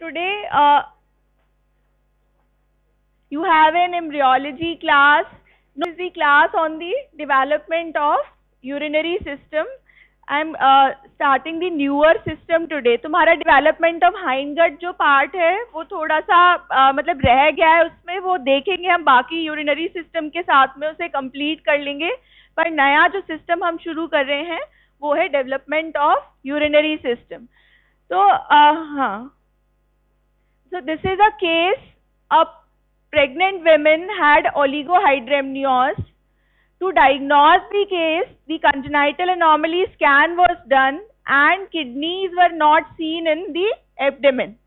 today you have an embryology class. This is the class on the development of urinary system. I'm starting the newer system today. तुम्हारा development of hindgut जो part है वो थोड़ा सा मतलब रह गया है, उसमें वो देखेंगे हम, बाकी urinary system के साथ में उसे complete कर लेंगे. पर नया जो system हम शुरू कर रहे हैं वो है development of urinary system. तो हाँ, so this is a case. A pregnant women had oligohydramnios. To diagnose the case, the congenital anomaly scan was done and kidneys were not seen in the abdomen.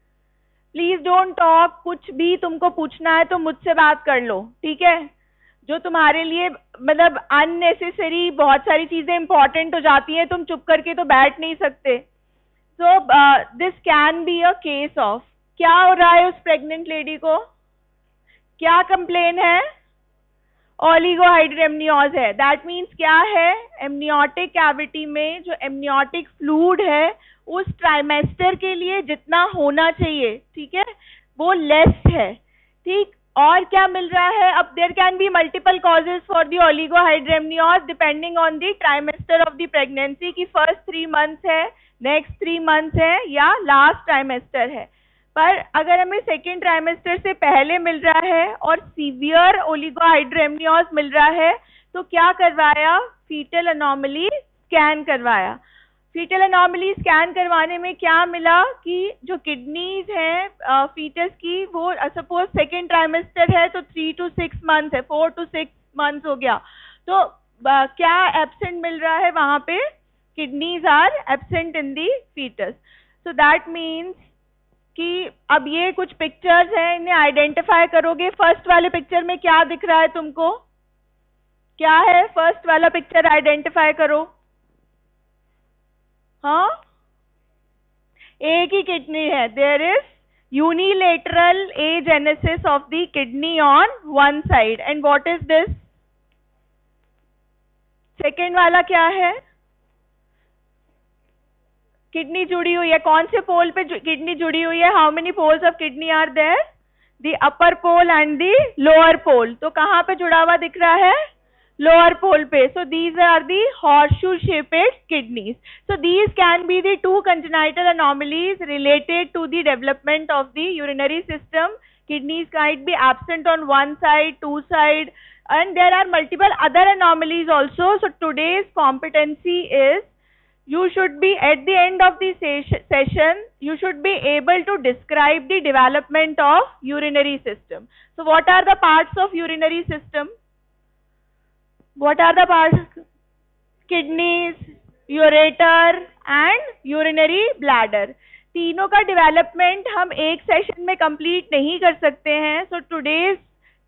Please don't talk. कुछ भी तुमको पूछना है तो मुझसे बात कर लो, ठीक है? जो तुम्हारे लिए मतलब unnecessary बहुत सारी चीजें important हो जाती हैं, तुम चुप करके तो बैठ नहीं सकते. So this can be a case of. क्या हो रहा है उस pregnant lady को? क्या complain है? ओलिगोहाइड्रेमनियोज है. दैट मीन्स क्या है? एमनियोटिक कैविटी में जो एमनियोटिक फ्लूइड है उस ट्राइमेस्टर के लिए जितना होना चाहिए, ठीक है, वो लेस है. ठीक. और क्या मिल रहा है? अब there can be multiple causes for the oligohydramnios depending on the trimester of the pregnancy की फर्स्ट 3 months है, नेक्स्ट 3 months है या लास्ट ट्राइमेस्टर है. पर अगर हमें सेकेंड ट्राइमेस्टर से पहले मिल रहा है और सीवियर ओलिगोहाइड्रेमनियोज मिल रहा है तो क्या करवाया? फीटल अनोमली स्कैन करवाया. फीटल अनोमली स्कैन करवाने में क्या मिला कि जो किडनीज हैं फीटस की, वो सपोज सेकेंड ट्राइमेस्टर है तो 3 to 6 months है, 4 to 6 months हो गया. तो क्या एब्सेंट मिल रहा है वहां पे? Kidneys are absent in the fetus. So that means कि अब ये कुछ पिक्चर्स हैं, इन्हें आइडेंटिफाई करोगे. फर्स्ट वाले पिक्चर में क्या दिख रहा है तुमको? क्या है फर्स्ट वाला पिक्चर? आइडेंटिफाई करो. हाँ, एक ही किडनी है. There is unilateral agenesis of the kidney on one side. And what is this? Second वाला क्या है? किडनी जुड़ी हुई है. कौन से पोल पे किडनी जुड़ी हुई है? How many poles of kidney are there? The upper pole and the lower pole. तो कहाँ पे जुड़ा हुआ दिख रहा है? लोअर पोल पे. So these are the horseshoe shaped kidneys. So these can be the 2 congenital anomalies related to the development of the urinary system. Kidneys might be absent on one side, 2 side, and there are multiple other anomalies also. So today's competency is, you should be at the end of the session, you should be able to describe the development of urinary system. So what are the parts of urinary system? What are the parts? Kidneys, ureter and urinary bladder. तीनों का development हम एक session में complete नहीं कर सकते हैं. So today's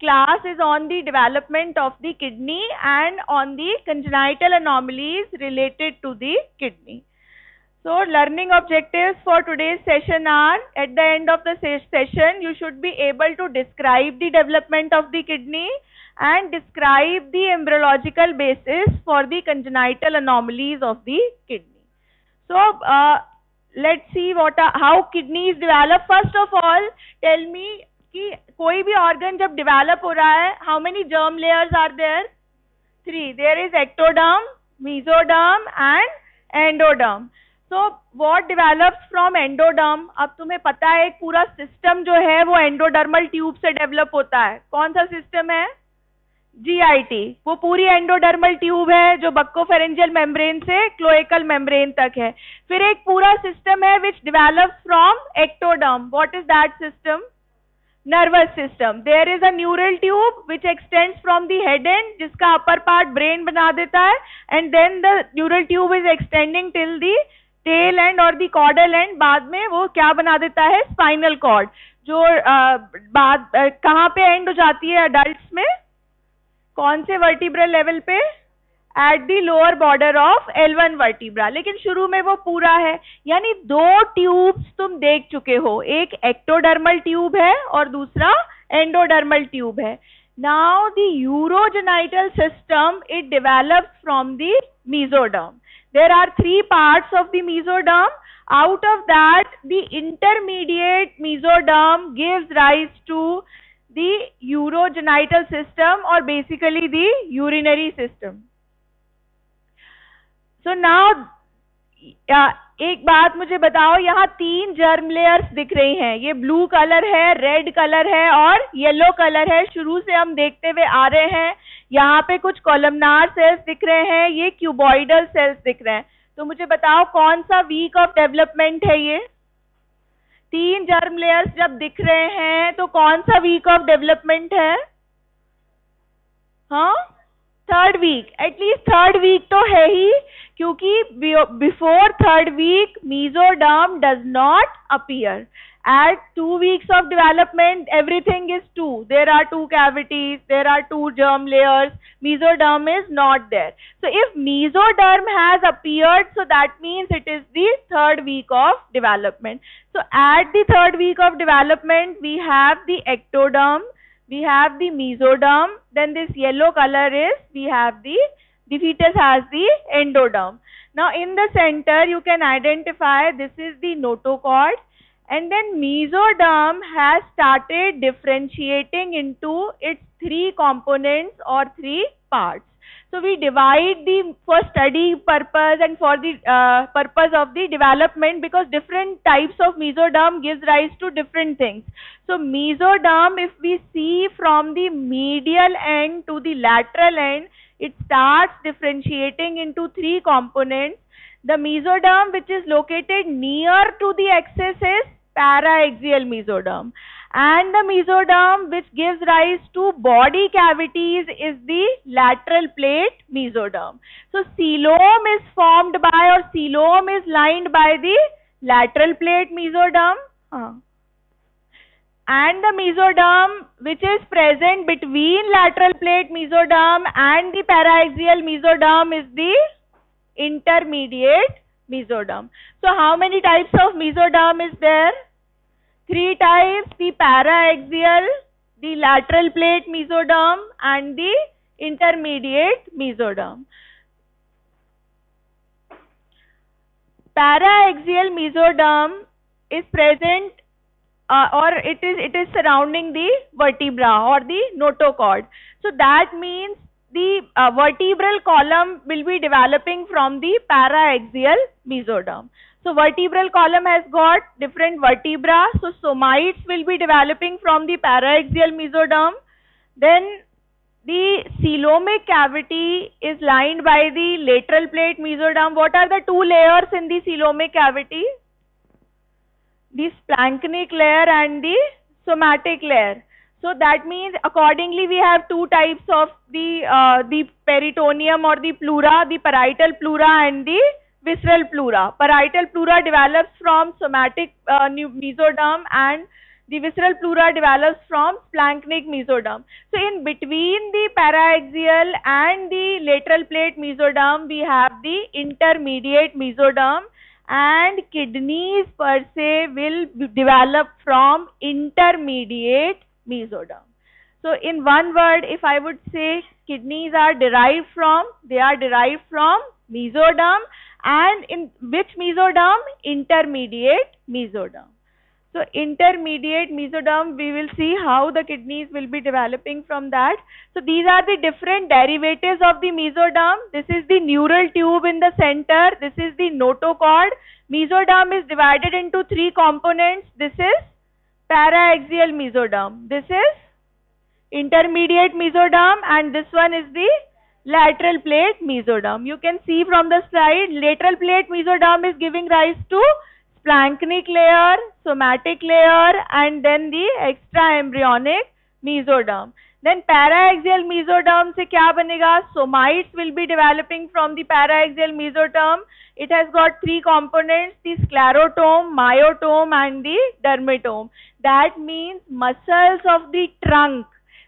class is on the development of the kidney and on the congenital anomalies related to the kidney. So learning objectives for today's session are, at the end of the session you should be able to describe the development of the kidney and describe the embryological basis for the congenital anomalies of the kidney. So let's see how kidneys develop. First of all, tell me कि कोई भी organ जब develop हो रहा है, how many germ layers are there? 3. There is ectoderm, mesoderm and endoderm. So what develops from endoderm? अब तुम्हें पता है एक पूरा सिस्टम जो है वो एंडोडर्मल ट्यूब से डेवलप होता है. कौन सा सिस्टम है? GIT. वो पूरी एंडोडर्मल ट्यूब है जो बक्कोफेरेंजियल मेम्ब्रेन से क्लोएकल मेम्ब्रेन तक है. फिर एक पूरा सिस्टम है which develops from ectoderm. What is that system? Nervous system. There is a neural tube which extends from the head end, जिसका upper part brain बना देता है, and then the neural tube is extending till the tail end or the caudal end. बाद में वो क्या बना देता है? Spinal cord. जो कहाँ पे end हो जाती है adults में? कौन से vertebral level पे? At the lower border of L1 vertebra. लेकिन शुरू में वो पूरा है. यानी 2 ट्यूब्स तुम देख चुके हो, एक एक्टोडर्मल ट्यूब है और दूसरा एंडोडर्मल ट्यूब है. Now the urogenital system, it develops from the mesoderm. There are 3 parts of the mesoderm. Out of that, the intermediate mesoderm gives rise to the urogenital system, or basically the urinary system. So now एक बात मुझे बताओ, यहाँ 3 germ layers दिख रही हैं. ये blue colour है, रेड कलर है और येलो कलर है. शुरू से हम देखते हुए आ रहे हैं. यहाँ पे कुछ कॉलमनार सेल्स दिख रहे हैं, ये क्यूबॉइडल सेल्स दिख रहे हैं. तो मुझे बताओ कौन सा वीक ऑफ डेवलपमेंट है ये? 3 जर्म लेयर्स जब दिख रहे हैं तो कौन सा वीक ऑफ डेवलपमेंट है? हाँ, 3rd week. At least 3rd week तो है ही, क्योंकि before 3rd week mesoderm does not appear. At 2 weeks of development, everything is 2. There are 2 cavities, there are 2 germ layers. Mesoderm is not there. So if mesoderm has appeared, so that means it is the 3rd week of development. So at the 3rd week of development, we have the ectoderm, we have the mesoderm, then this yellow color is, we have the fetus has the endoderm. Now in the center you can identify this is the notochord, and then mesoderm has started differentiating into its 3 components or 3 parts. So we divide the, for study purpose and for the purpose of the development, because different types of mesoderm gives rise to different things. So mesoderm, if we see from the medial end to the lateral end, it starts differentiating into 3 components. The mesoderm which is located near to the axis is paraaxial mesoderm, and the mesoderm which gives rise to body cavities is the lateral plate mesoderm. So coelom is formed by, or coelom is lined by the lateral plate mesoderm. And the mesoderm which is present between lateral plate mesoderm and the paraaxial mesoderm is the intermediate mesoderm. So how many types of mesoderm is there? 3 types: the paraaxial, the lateral plate mesoderm and the intermediate mesoderm. Paraaxial mesoderm is present or it is surrounding the vertebra or the notochord. So that means the vertebral column will be developing from the paraaxial mesoderm. So vertebral column has got different vertebra, so somites will be developing from the paraaxial mesoderm. Then the coelomic cavity is lined by the lateral plate mesoderm. What are the 2 layers in the coelomic cavity? The splanchnic layer and the somatic layer. So that means accordingly we have 2 types of the peritoneum or the pleura, the parietal pleura and the visceral pleura. Parietal pleura develops from somatic mesoderm, and the visceral pleura develops from splanchnic mesoderm. So in between the paraaxial and the lateral plate mesoderm, we have the intermediate mesoderm, and kidneys per se will develop from intermediate mesoderm. So in one word, if I would say, kidneys are derived from, they are derived from mesoderm. And in which mesoderm? Intermediate mesoderm. So intermediate mesoderm, we will see how the kidneys will be developing from that. So these are the different derivatives of the mesoderm. This is the neural tube in the center. This is the notochord. Mesoderm is divided into 3 components. This is paraaxial mesoderm. This is intermediate mesoderm, and this one is the lateral plate mesoderm. You can see from the slide, lateral plate mesoderm is giving rise to splanchnic layer, somatic layer, and then the extra embryonic mesoderm. Then paraaxial mesoderm से क्या बनेगा? Somites will be developing from the paraaxial mesoderm. It has got 3 components: the sclerotome, myotome, and the dermatome. That means muscles of the trunk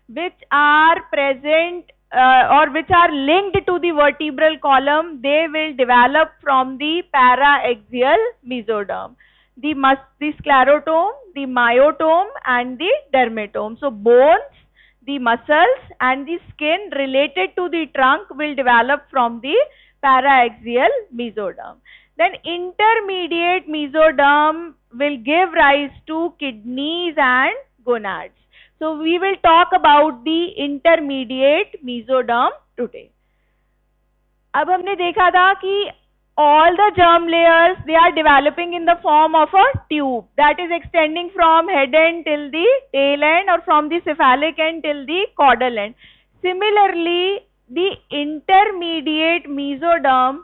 which are present or which are linked to the vertebral column, they will develop from the paraaxial mesoderm. The sclerotome, the myotome, and the dermatome. So bones, the muscles, and the skin related to the trunk will develop from the paraaxial mesoderm. Then intermediate mesoderm will give rise to kidneys and gonads. So we will talk about the intermediate mesoderm today. अब हमने देखा था कि all the germ layers, they are developing in the form of a tube that is extending from head end till the tail end, or from the cephalic end till the caudal end. Similarly, the intermediate mesoderm,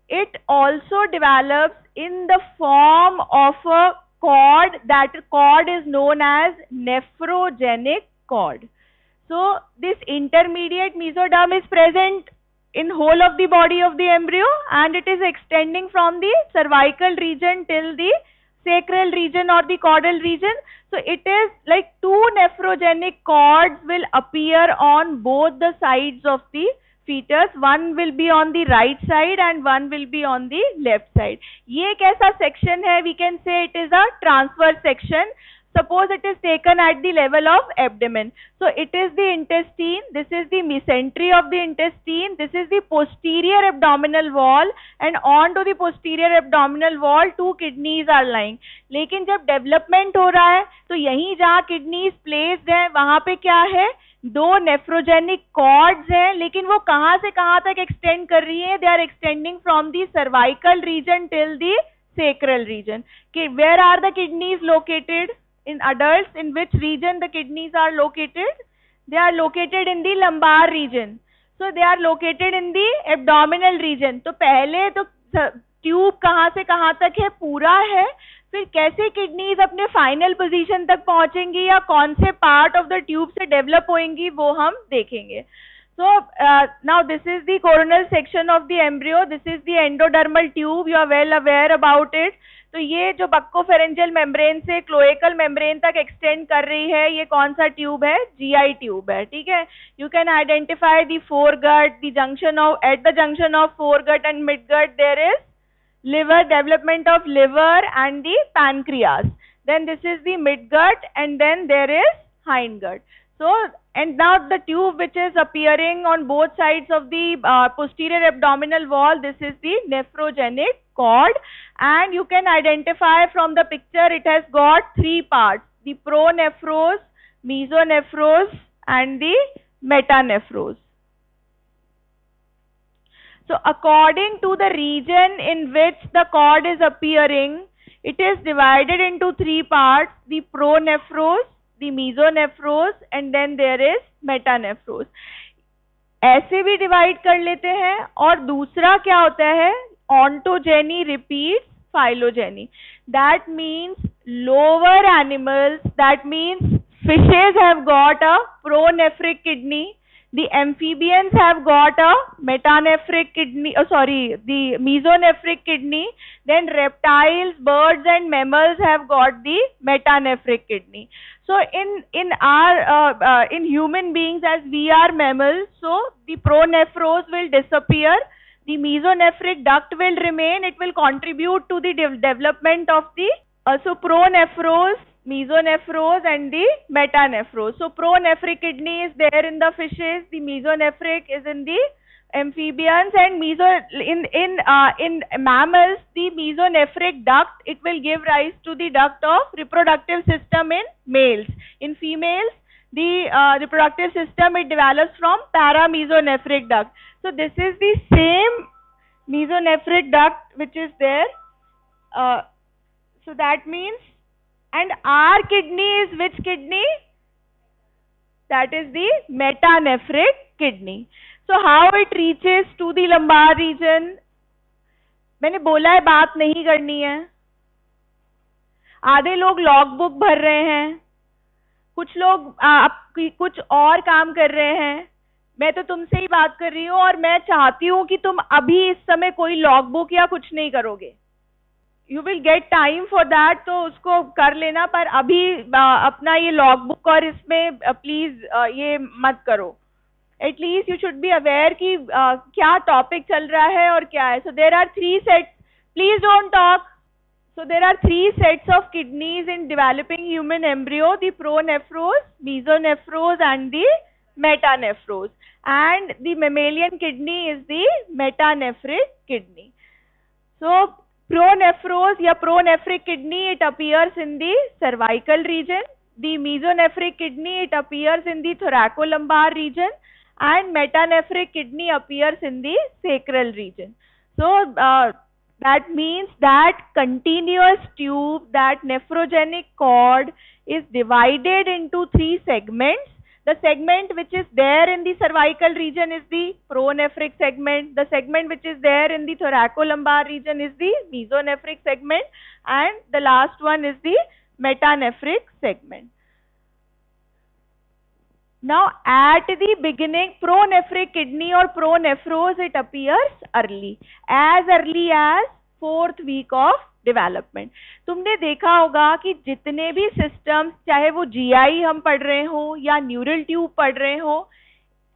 it also develops in the form of a cord. That cord is known as nephrogenic cord. So this intermediate mesoderm is present in whole of the body of the embryo, and it is extending from the cervical region till the sacral region or the caudal region. So it is like two nephrogenic cords will appear on both the sides of the fetus. One will be on the right side and one will be on the left side. ये एक ऐसा section है, we can say it is a transverse section. Suppose it is taken at the level of abdomen. So it is the intestine, this is the mesentery of the intestine, this is the posterior abdominal wall, and on to the posterior abdominal wall two kidneys are lying. लेकिन जब development हो रहा है तो यहीं जहाँ kidneys placed हैं वहाँ पे क्या है, दो nephrogenic cords हैं, लेकिन वो कहाँ से कहाँ तक extend कर रही है, they are extending from the cervical region till the sacral region. Where are the kidneys located? In adults, in which region the kidneys are located? They are located in the lumbar region. So they are located in the abdominal region. तो पहले तो tube कहाँ से कहाँ तक है, पूरा है, फिर कैसे किडनीज अपने फाइनल पोजीशन तक पहुंचेंगी या कौन से पार्ट ऑफ द ट्यूब से डेवलप होंगी वो हम देखेंगे. So now this is the coronal section of the embryo. This is the endodermal tube. You are well aware about it. तो ये जो बक्कोफेरेंजियल मेम्ब्रेन से क्लोएकल मेम्ब्रेन तक एक्सटेंड कर रही है, ये कौन सा ट्यूब है, जीआई ट्यूब है. ठीक है. You can identify the foregut, the junction of, at the junction of foregut and midgut there is liver, development of liver and the pancreas. Then this is the midgut, and then there is hindgut. So, and now the tube which is appearing on both sides of the posterior abdominal wall, this is the nephrogenic cord, and you can identify from the picture it has got three parts: the pronephros, mesonephros and the metanephros. So according to the region in which the cord is appearing, it is divided into three parts: the pronephros, the mesonephros and then there is metanephros. ऐसे भी divide कर लेते हैं. और दूसरा क्या होता है, ontogeny repeats phylogeny. That means lower animals, that means fishes have got a pronephric kidney. The amphibians have got a metanephric kidney, the mesonephric kidney. Then reptiles, birds and mammals have got the metanephric kidney. So in our in human beings, as we are mammals, so the pronephros will disappear. The mesonephric duct will remain. It will contribute to the development of the so pronephros, mesonephros and the metanephros. So pronephric kidney is there in the fishes, the mesonephric is in the amphibians, and in mammals the mesonephric duct, it will give rise to the duct of reproductive system in males. In females the reproductive system, it develops from paramesonephric duct. So this is the same mesonephric duct which is there. So that means, and our kidney is which kidney? That is the metanephric kidney. So how it reaches to the lumbar region? मैंने बोला है बात नहीं करनी है. आधे लोग log book भर रहे हैं, कुछ लोग कुछ और काम कर रहे हैं. मैं तो तुमसे ही बात कर रही हूँ और मैं चाहती हूँ कि तुम अभी इस समय कोई लॉग बुक या कुछ नहीं करोगे. You will get time for that, तो उसको कर लेना, पर अभी अपना ये लॉग बुक और इसमें प्लीज ये मत करो. At least you should be aware कि क्या टॉपिक चल रहा है और क्या है. So there are three sets, please don't talk. So there are three sets of kidneys in developing human embryo: the pronephros, mesonephros and the metanephros. And the mammalian kidney is the metanephric kidney. So Pronephros या pronephric kidney, it appears in the cervical region. The mesonephric kidney, it appears in the thoracolumbar region, and metanephric kidney appears in the sacral region. So that means that continuous tube, that nephrogenic cord, is divided into three segments. The segment which is there in the cervical region is the pronephric segment. The segment which is there in the thoracolumbar region is the mesonephric segment, and the last one is the metanephric segment. Now, at the beginning, pronephric kidney or pronephros, it appears early as 4th week of development. तुमने देखा होगा कि जितने भी systems, चाहे वो GI हम पढ़ रहे हो या न्यूरल ट्यूब पढ़ रहे हो,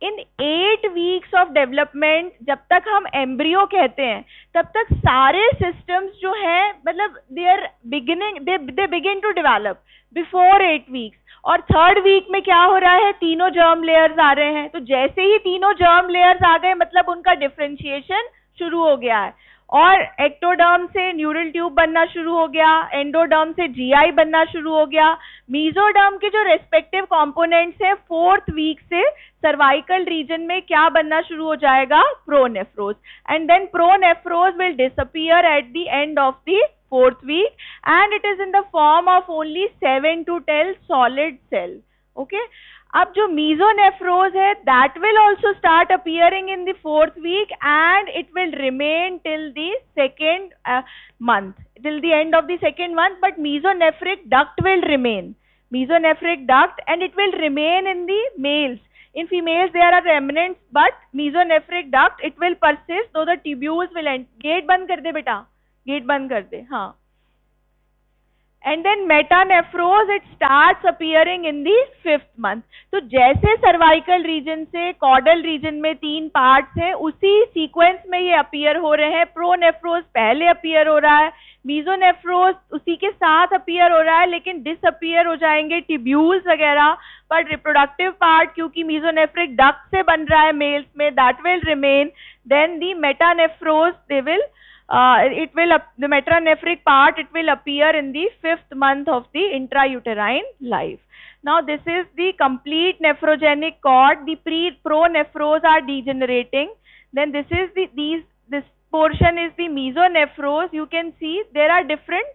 इन 8 वीक्स ऑफ डेवलपमेंट, जब तक हम एम्ब्रियो कहते हैं, तब तक सारे सिस्टम्स जो हैं, मतलब they begin to develop before 8 weeks. और 3rd वीक में क्या हो रहा है, तीनों जर्म लेयर्स आ रहे हैं. तो जैसे ही तीनों जर्म लेयर्स आ गए, मतलब उनका डिफरेंशिएशन शुरू हो गया है, और एक्टोडर्म से न्यूरल ट्यूब बनना शुरू हो गया, एंडोडर्म से जीआई बनना शुरू हो गया. मीजोडर्म के जो रेस्पेक्टिव कंपोनेंट्स हैं, 4th वीक से सर्वाइकल रीजन में क्या बनना शुरू हो जाएगा, pronephros. And then pronephros will disappear at the end of the 4th week, and it is in the form of only 7 to 10 solid cell. Okay. अब जो mesonephros है, that will also start appearing in the 4th week, and it will remain till the 2nd month, till the end of the 2nd month. But mesonephric duct will remain, mesonephric duct, and it will remain in the males. In females there are remnants, but mesonephric duct, it will persist, though the tubules will end. Gate बंद कर दे बेटा, gate बंद कर दे. हाँ. And then metanephros, it starts appearing in the 5th month. तो जैसे cervical region से कॉर्डल रीजन में 3 पार्ट्स हैं, उसी सीक्वेंस में ये अपीयर हो रहे हैं. प्रोनेफ्रोज पहले अपीयर हो रहा है, मीजोनेफ्रोज उसी के साथ अपीयर हो रहा है, लेकिन डिसअपीयर हो जाएंगे ट्यूब्यूल्स वगैरह. पर रिप्रोडक्टिव पार्ट क्योंकि मीजोनेफ्रिक डक्ट से बन रहा है मेल्स में, that will remain. Then the metanephros, they will the metanephric part, it will appear in the 5th month of the intrauterine life. Now this is the complete nephrogenic cord. The pronephros are degenerating. Then this is this portion is the mesonephros. You can see there are different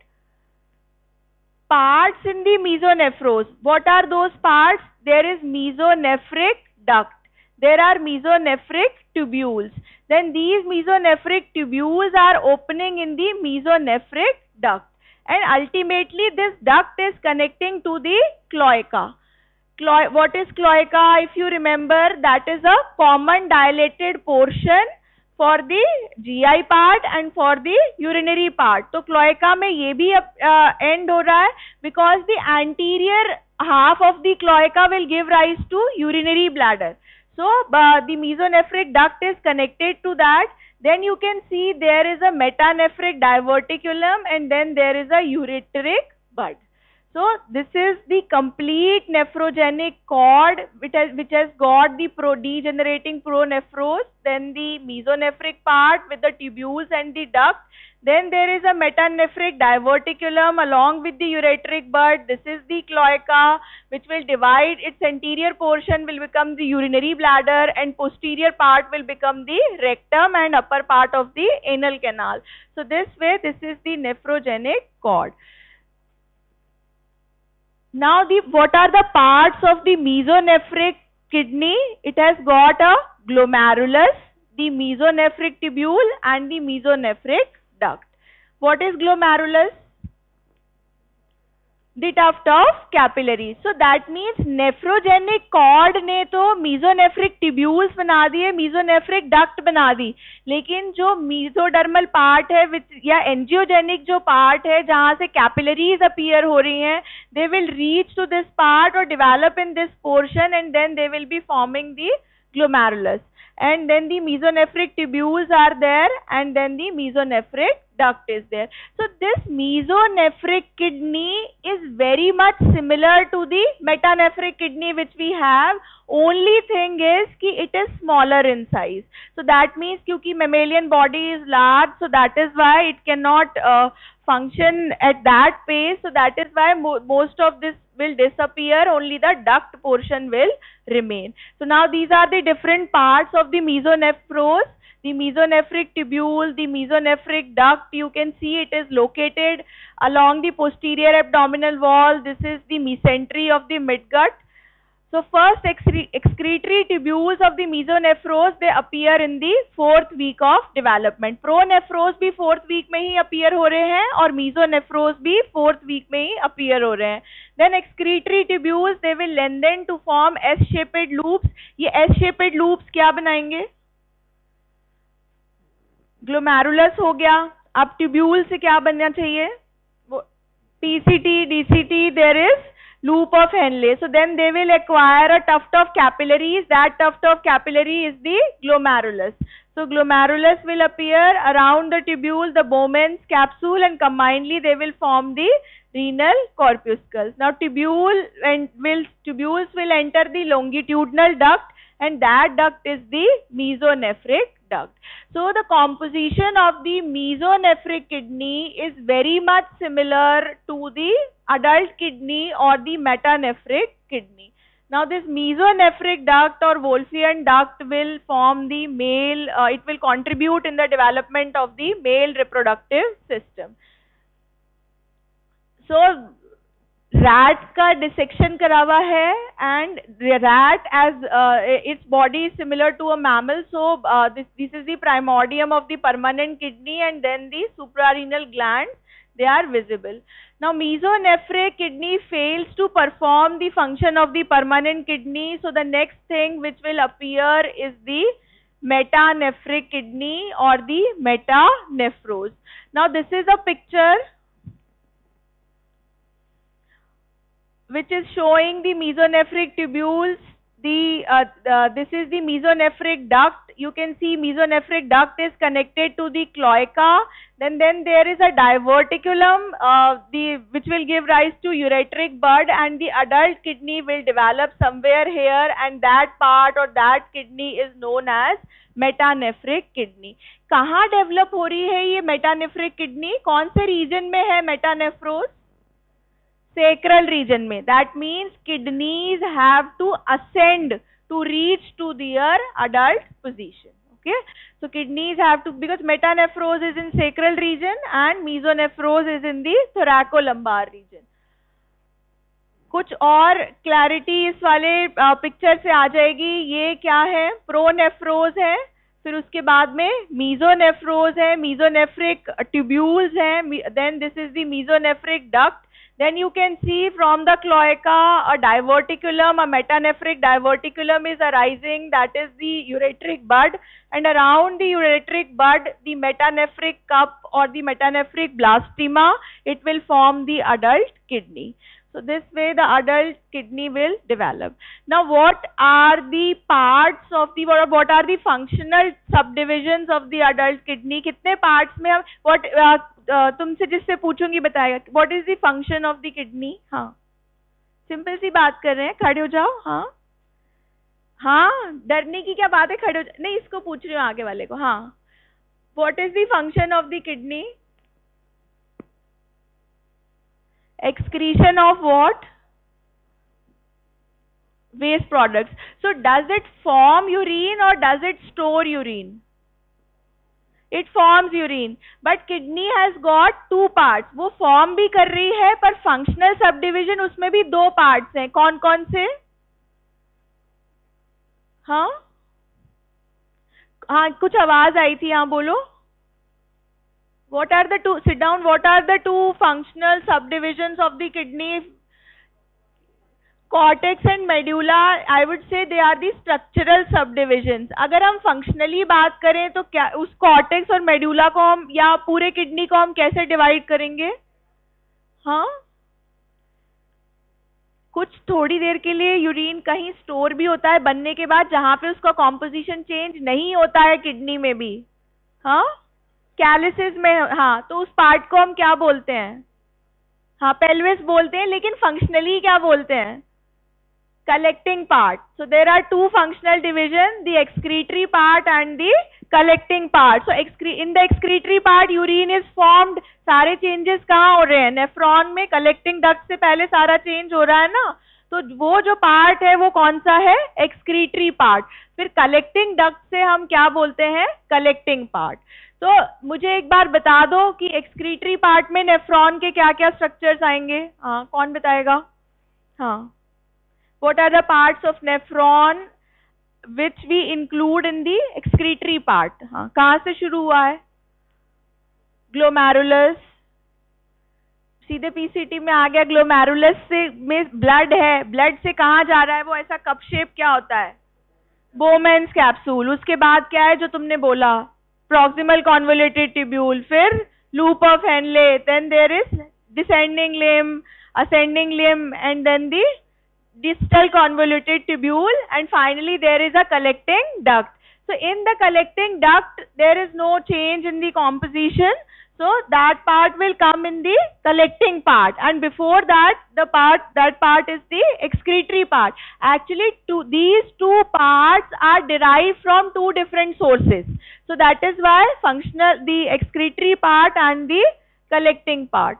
parts in the mesonephros. What are those parts? There is mesonephric duct. There are mesonephric tubules. Then these mesonephric tubules are opening in the mesonephric duct, and ultimately this duct is connecting to the cloaca. What is cloaca? If you remember, that is a common dilated portion for the GI part and for the urinary part. तो cloaca में ये भी end हो रहा है, because the anterior half of the cloaca will give rise to urinary bladder. So the mesonephric duct is connected to that. Then you can see there is a metanephric diverticulum, and then there is a ureteric bud. So this is the complete nephrogenic cord which has got the degenerating pronephros, then the mesonephric part with the tubules and the duct. Then there is a metanephric diverticulum along with the ureteric bud. This is the cloaca, which will divide. Its anterior portion will become the urinary bladder, and posterior part will become the rectum and upper part of the anal canal. So this way, this is the nephrogenic cord. Now what are the parts of the mesonephric kidney? It has got a glomerulus, the mesonephric tubule, and the mesonephric duct. What is glomerulus? The tuft of capillaries. So that means nephrogenic cord ने तो mesonephric tubules बना दिए, mesonephric duct बना दी, लेकिन जो mesodermal part है या angiogenic जो part है जहाँ से capillaries appear हो रही हैं, they will reach to this part or develop in this portion, and then they will be forming the glomerulus. And then the mesonephric tubules are there, and then the mesonephric duct is there. So this mesonephric kidney is very much similar to the metanephric kidney which we have, only thing is कि it is smaller in size. So that means क्योंकि mammalian body is large, so that is why it cannot function at that pace. So that is why most of this will disappear, only the duct portion will remain. So now these are the different parts of the mesonephros. The mesonephric tubule, the mesonephric duct, you can see it is located along the posterior abdominal wall. This is the mesentery of the midgut. So first excretory tubules of the mesonephros, they appear in the 4th week of development. Pronephros भी 4th week में ही appear हो रहे हैं और mesonephros भी 4th week में ही appear हो रहे हैं. Then excretory tubules, they will lengthen to form S-shaped loops. ये S-shaped loops क्या बनाएंगे? ग्लोमेरुलस हो गया. अब ट्यूब्यूल से क्या बनना चाहिए? PCT, DCT, there is loop of Henle. So then they will acquire a tuft of capillaries. That tuft of capillary is the glomerulus. So glomerulus will appear around the tubule, the Bowman's capsule, and combinedly they will form the renal corpuscles. Now tubules will enter the longitudinal duct, and that duct is the mesonephric duct. So the composition of the mesonephric kidney is very much similar to the adult kidney or the metanephric kidney. Now this mesonephric duct or Wolffian duct will form the male, it will contribute in the development of the male reproductive system. So rat का dissection करा हुआ है, and the rat as its body is similar to a mammal, so this is the primordium of the permanent kidney, and then the suprarenal glands, they are visible. Now mesonephric kidney fails to perform the function of the permanent kidney, so the next thing which will appear is the metanephric kidney or the metanephros. Now this is a picture which is showing the mesonephric tubules. This is the mesonephric duct. You can see mesonephric duct is connected to the cloaca. Then there is a diverticulum which will give rise to ureteric bud, and the adult kidney will develop somewhere here, and that part or that kidney is known as metanephric kidney. कहाँ develop हो रही है ये metanephric kidney? कौन से region में है metanephros? Sacral region में. That means kidneys have to ascend to reach to their adult position. Okay, so kidneys have to, because metanephros is in sacral region and mesonephros is in the thoracolumbar region. कुछ और clarity इस वाले picture से आ जाएगी. ये क्या है? प्रोनेफ्रोज है, फिर उसके बाद में मीजोनेफ्रोज है, मीजोनेफ्रिक ट्यूब्यूल्स है, then this is the mesonephric duct. Then you can see from the cloaca a diverticulum, a metanephric diverticulum is arising, that is the ureteric bud, and around the ureteric bud the metanephric cup or the metanephric blastema, it will form the adult kidney. So this way the adult kidney will develop. Now what are the parts of the, what are the functional subdivisions of the adult kidney? कितने parts में हम, what तुमसे जिससे पूछूंगी बताएगा what is the function of the kidney? हाँ, simple सी बात कर रहे हैं, खड़े हो जाओ. हाँ हाँ, डरने की क्या बात है, खड़े हो जाओ. नहीं, इसको पूछ रही हूँ आगे वाले को. हाँ, what is the function of the kidney? Excretion of what? Waste products. So does it form urine or does it store urine? It forms urine, but kidney has got two parts. वो form भी कर रही है, पर functional subdivision उसमें भी दो parts हैं. कौन कौन से? हाँ हाँ, कुछ आवाज आई थी, हाँ बोलो. What are the two, sit down, what are the two functional subdivisions of the kidney? Cortex and medulla, I would say they are the structural subdivisions. अगर हम functionally बात करें तो क्या उस cortex और medulla को हम या पूरे kidney को हम कैसे divide करेंगे? हाँ, कुछ थोड़ी देर के लिए यूरिन कहीं स्टोर भी होता है बनने के बाद, जहां पे उसका कॉम्पोजिशन चेंज नहीं होता है किडनी में भी. हाँ, कैलिसिस में. हाँ, तो उस पार्ट को हम क्या बोलते हैं? हाँ, पेल्विस बोलते हैं, लेकिन फंक्शनली क्या बोलते हैं? collecting part. So there are two functional divisions, the excretory part and the collecting part. So in the excretory part urine is formed. सारे changes कहाँ हो रहे हैं? नेफ्रॉन में. collecting duct से पहले सारा change हो रहा है ना. तो वो जो पार्ट है वो कौन सा है? Excretory part. फिर कलेक्टिंग डक्ट से हम क्या बोलते हैं? Collecting part. तो मुझे एक बार बता दो कि एक्सक्रीटरी पार्ट में नेफ्रॉन के क्या क्या स्ट्रक्चर्स आएंगे. हाँ, कौन बताएगा? हाँ, what are the parts of nephron which we include in the excretory part? हाँ, कहाँ से शुरू हुआ है? ग्लोमेरुलस. सीधे पीसीटी में आ गया. ग्लोमेरुलस से में ब्लड है. ब्लड से कहाँ जा रहा है? वो ऐसा कप शेप क्या होता है? Bowman's capsule. उसके बाद क्या है जो तुमने बोला? Proximal convoluted tubule. फिर loop of Henle. Then there is descending limb, ascending limb, and then the distal convoluted tubule, and finally there is a collecting duct. So in the collecting duct there is no change in the composition, so that part will come in the collecting part, and before that that part is the excretory part. Actually these two parts are derived from two different sources, so that is why the excretory part and the collecting part.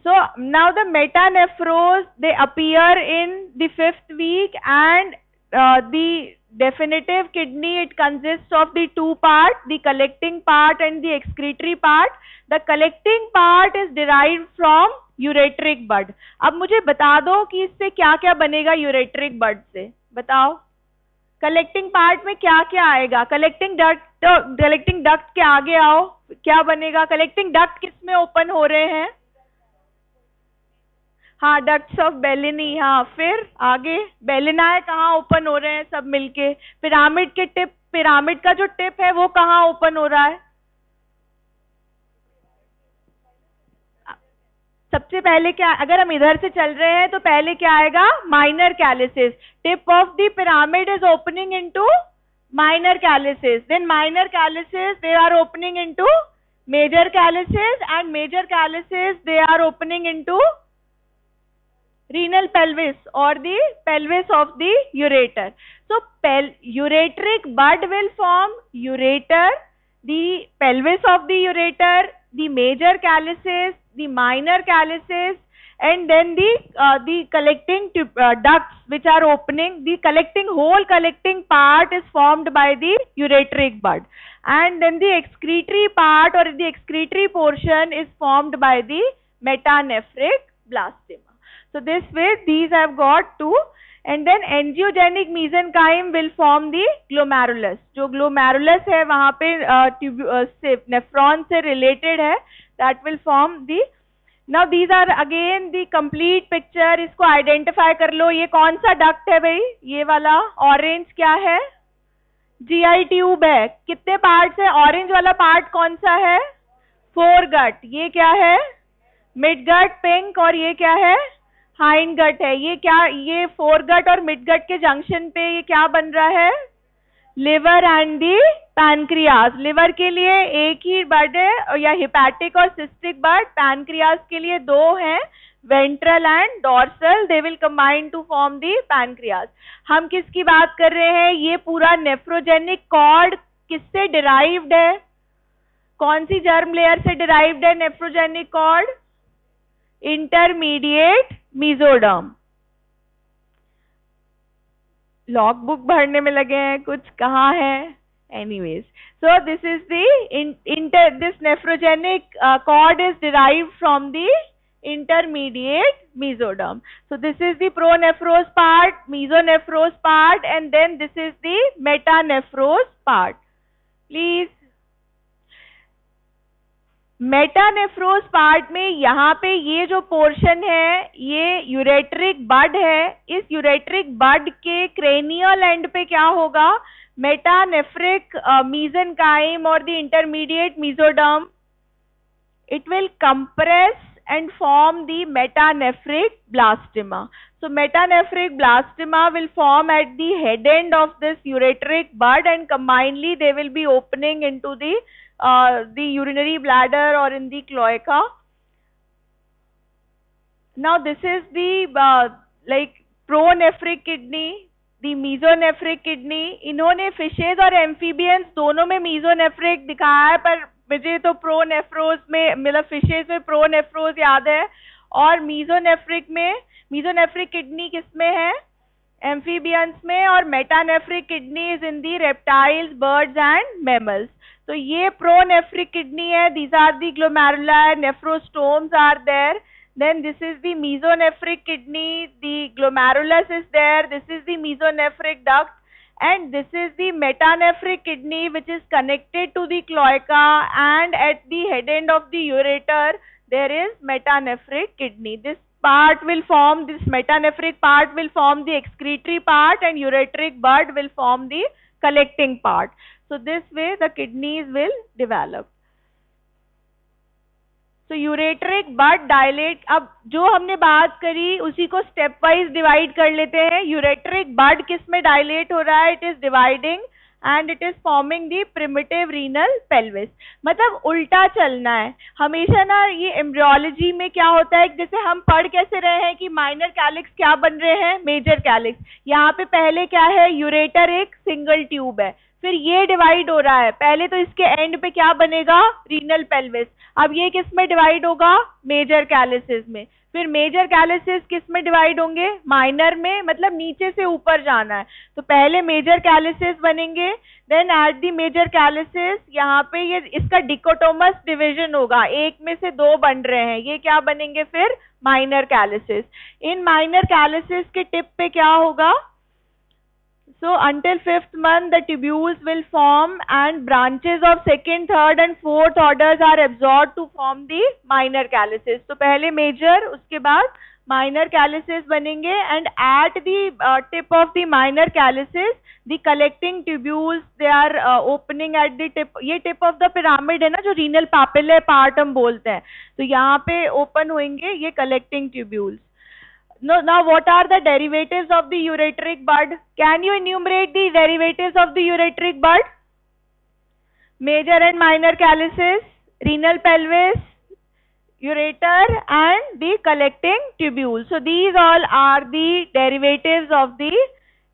So now the metanephros, they appear in the 5th week, and the definitive kidney, it consists of the two parts, the collecting part and the excretory part. The collecting part is derived from ureteric bud. अब मुझे बता दो कि इससे क्या क्या बनेगा ureteric bud से. बताओ. कलेक्टिंग पार्ट में क्या क्या आएगा? कलेक्टिंग डक्ट के आगे आओ. क्या बनेगा? कलेक्टिंग डक्ट किसमें ओपन हो रहे हैं? हाँ, डक्ट्स ऑफ बेलिनी. हाँ, फिर आगे बेलिनाए कहाँ ओपन हो रहे हैं? सब मिलके. पिरामिड के टिप, पिरामिड का जो टिप है वो कहाँ ओपन हो रहा है? सबसे पहले क्या, अगर हम इधर से चल रहे हैं तो पहले क्या आएगा? Minor calyces. Tip of the pyramid is opening into minor calyces. Then minor calyces they are opening into major calyces, and major calyces they are opening into renal pelvis or the pelvis of the ureter. So ureteric bud will form ureter, the pelvis of the ureter, the major calyces, the minor calyces, and then the collecting ducts which are opening. The whole collecting part is formed by the ureteric bud, and then the excretory part or the excretory portion is formed by the metanephric blastema. So this way these have got two, and then angiogenic mesenchyme will form the glomerulus. जो glomerulus है वहाँ पे nephron से related है, that will form the. Now these are again the complete picture. इसको identify कर लो. ये कौन सा duct है भाई? ये वाला orange क्या है? GI tube है. कितने parts है? orange वाला part कौन सा है? foregut. ये क्या है? midgut pink. और ये क्या है? हाइंड गट है. ये क्या? ये फोरगट और मिडगट के जंक्शन पे ये क्या बन रहा है? Liver and the pancreas. Liver के लिए एक ही बड है, या हिपैटिक और सिस्टिक बड. पैनक्रियास के लिए दो हैं, ventral and dorsal. They will combine to form the pancreas. हम किसकी बात कर रहे हैं? ये पूरा नेफ्रोजेनिक कॉर्ड किससे डिराइव्ड है? कौन सी जर्म लेयर से डिराइव्ड है nephrogenic cord? Intermediate mesoderm. Log book भरने में लगे हैं कुछ, कहाँ है? Anyways, so this is this nephrogenic cord is derived from the intermediate mesoderm. So this is the pronephros part, mesonephros part, and then this is the metanephros part. Please, metanephros part में यहाँ पे ये जो portion है ये यूरेटरिक बड है. इस यूरेटरिक बड के क्रेनियल एंड पे क्या होगा? मेटानेफ्रिक mesenchyme और the intermediate mesoderm, it will compress and form the metanephric blastema. So metanephric blastema will form at the head end of this ureteric bud, and combinedly they will be opening into the urinary bladder or in the cloaca. Now this is the pronephric kidney, the mesonephric kidney. इन्होंने fishes और amphibians दोनों में mesonephric दिखाया है, पर मुझे तो प्रोनेफ्रोज में, मतलब फिशेज में प्रोनेफ्रोज याद है, और मीजोनेफ्रिक किडनी किसमें है? एम्फीबियंस में, और metanephric kidney is in the reptiles, birds and mammals. तो ये प्रोनेफ्रिक किडनी है, these are the glomerula, nephrostomes are there. Then this is the mesonephric kidney, the glomerulus is there, this is the mesonephric duct, and this is the metanephric kidney which is connected to the cloaca, and at the head end of the ureter there is metanephric kidney. This metanephric part will form the excretory part, and ureteric bud will form the collecting part. So this way the kidneys will develop. तो यूरेटरिक बड dilate, अब जो हमने बात करी उसी को step wise divide कर लेते हैं। यूरेटरिक बड किस में डायलेट हो रहा है? It is dividing and it is forming the primitive renal pelvis. मतलब उल्टा चलना है हमेशा ना। ये एम्ब्रियोलॉजी में क्या होता है, जैसे हम पढ़ कैसे रहे हैं कि माइनर कैलिक्स क्या बन रहे हैं, मेजर कैलिक्स। यहाँ पे पहले क्या है, यूरेटर एक सिंगल ट्यूब है, फिर ये डिवाइड हो रहा है, पहले तो इसके एंड पे क्या बनेगा, रीनल पेल्विस। अब ये किस में डिवाइड होगा, मेजर कैलिसिस में। फिर मेजर कैलिसिस किस में डिवाइड होंगे, माइनर में, मतलब नीचे से ऊपर जाना है। तो पहले मेजर कैलिसिस बनेंगे, देन एट दी मेजर कैलिसिस यहाँ पे ये इसका डिकोटोमस डिवीजन होगा, एक में से दो बन रहे हैं, ये क्या बनेंगे फिर माइनर कैलिसिस। इन माइनर कैलिसिस के टिप पे क्या होगा, so until 5th month the tubules will form and branches of 2nd, 3rd and 4th orders are absorbed to form the minor calyces. तो पहले major, उसके बाद minor calyces बनेंगे, and at the tip of the minor calyces the collecting tubules they are opening at the tip. ये tip of the pyramid है ना, जो renal papilla part हम बोलते हैं, तो यहाँ पे open होंगे ये collecting tubules. Now what are the derivatives of the ureteric bud? Can you enumerate the derivatives of the ureteric bud? Major and minor calyces, renal pelvis, ureter and the collecting tubule. So these all are the derivatives of the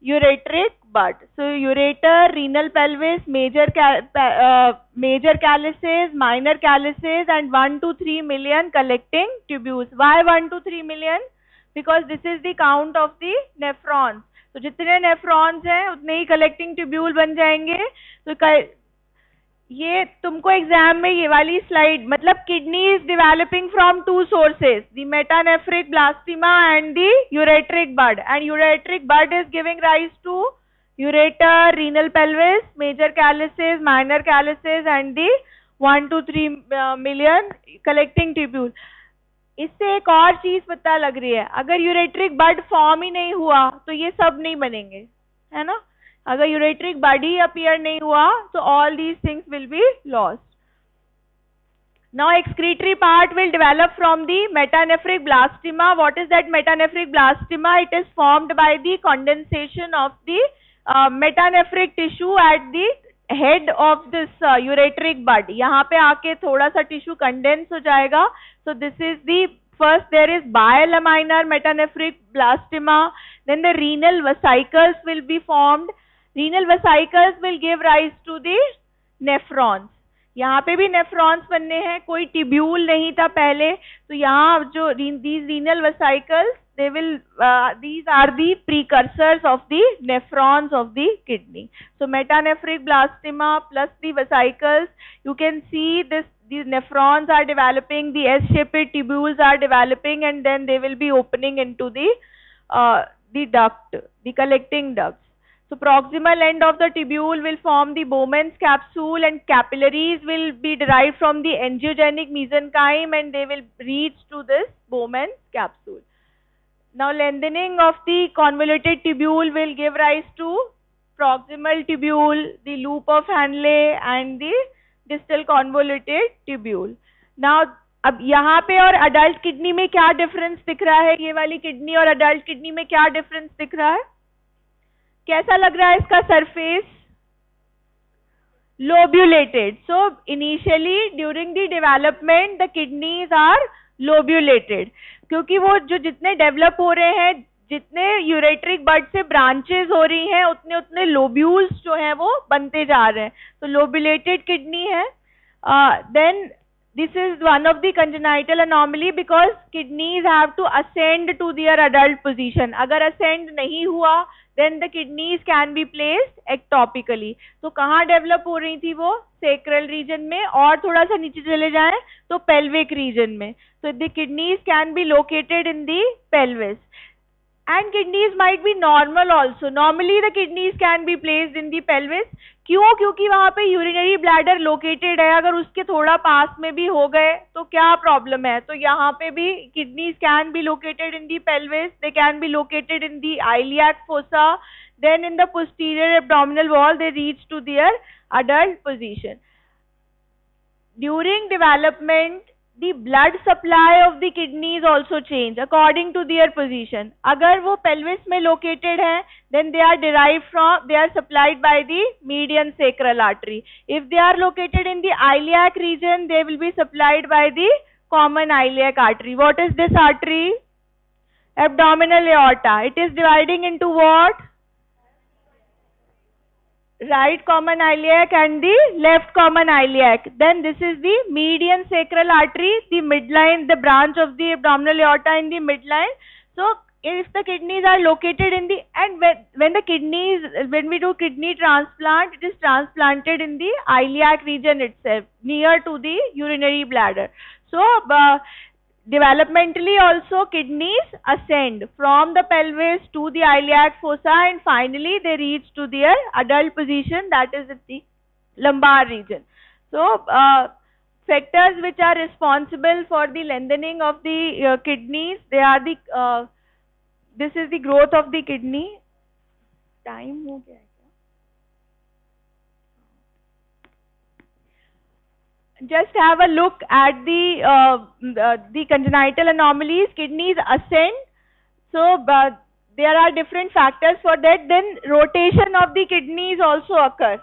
ureteric bud. So ureter, renal pelvis, major calyces, minor calyces, and 1 to 3 million collecting tubules. Why 1 to 3 million? Because this is the count of the nephrons. तो जितने nephrons हैं उतने ही collecting tubule बन जाएंगे। तो ये तुमको exam में ये वाली स्लाइड, मतलब kidney is developing from two sources, the metanephric blastema and the ureteric bud, and ureteric bud is giving rise to ureter, renal pelvis, major calyces, minor calyces and the 1 to 3 million collecting tubule. इससे एक और चीज पता लग रही है, अगर यूरेटरिक बड form ही नहीं हुआ तो ये सब नहीं बनेंगे, है ना। अगर यूरेटरिक बड ही अपीयर नहीं हुआ तो all these things will be lost. Now excretory part will develop from the metanephric blastema. What is that metanephric blastema? It is formed by the condensation of the metanephric tissue at the head of this ureteric bud. यहाँ पे आके थोड़ा सा tissue condense हो जाएगा. So this is the first, there is bilaminar metanephric blastema. Then the renal vesicles will be formed. Renal vesicles will give rise to the nephrons. यहाँ पे भी नेफ्रॉन्स बनने हैं, कोई ट्यूब्यूल नहीं था पहले, तो यहाँ जो these renal vesicles, they will these are the precursors of the nephrons of the kidney. So metanephric blastema plus the vesicles, you can see this, these nephrons are developing, the S-shaped tubules are developing, and then they will be opening into the duct, the collecting ducts. So proximal end of the tubule will form the Bowman's capsule, and capillaries will be derived from the angiogenic mesenchyme, and they will reach to this Bowman's capsule. Now lengthening of the convoluted tubule will give rise to proximal tubule, the loop of Hanley, and the distal convoluted tubule. Now अब यहाँ पे और adult kidney में क्या difference दिख रहा है, ये वाली kidney और adult kidney में क्या difference दिख रहा है, कैसा लग रहा है इसका surface, lobulated. So initially during the development the kidneys are lobulated, क्योंकि वो जो जितने डेवलप हो रहे हैं, जितने यूरेट्रिक बड से ब्रांचेस हो रही हैं उतने उतने लोब्यूल्स जो हैं वो बनते जा रहे हैं, तो लोबुलेटेड किडनी है. Then this is one of the congenital anomaly because kidneys have to ascend to their adult position. अगर ascend नहीं हुआ then the kidneys can be placed ectopically. तो कहाँ develop हो रही थी वो? sacral region में, और थोड़ा सा नीचे चले जाएं तो pelvic region में. So the kidneys can be located in the pelvis. And kidneys might be normal also. Normally the kidneys can be placed in the pelvis. क्यों? क्योंकि वहां पे यूरिनरी ब्लैडर लोकेटेड है. अगर उसके थोड़ा पास में भी हो गए तो क्या प्रॉब्लम है? तो यहाँ पे भी kidneys can be located in the pelvis, they can be located in the iliac fossa, then in the posterior abdominal wall they reach to their adult position. During development the blood supply of the kidneys also change according to their position. अगर वो pelvis में located है then they are derived from, they are supplied by the median sacral artery. If they are located in the iliac region they will be supplied by the common iliac artery. What is this artery? Abdominal aorta. It is dividing into what? Right common iliac and the left common iliac. Then this is the median sacral artery, the midline, the branch of the abdominal aorta in the midline. So if the kidneys are located in the, and when the kidneys, when we do kidney transplant, it is transplanted in the iliac region itself, near to the urinary bladder. So developmentally also kidneys ascend from the pelvis to the iliac fossa and finally they reach to their adult position, that is at the lumbar region. So factors which are responsible for the lengthening of the kidneys, they are the this is the growth of the kidney. Time ho gaya. Just have a look at the congenital anomalies. Kidneys ascend, so there are different factors for that. Then rotation of the kidneys also occur.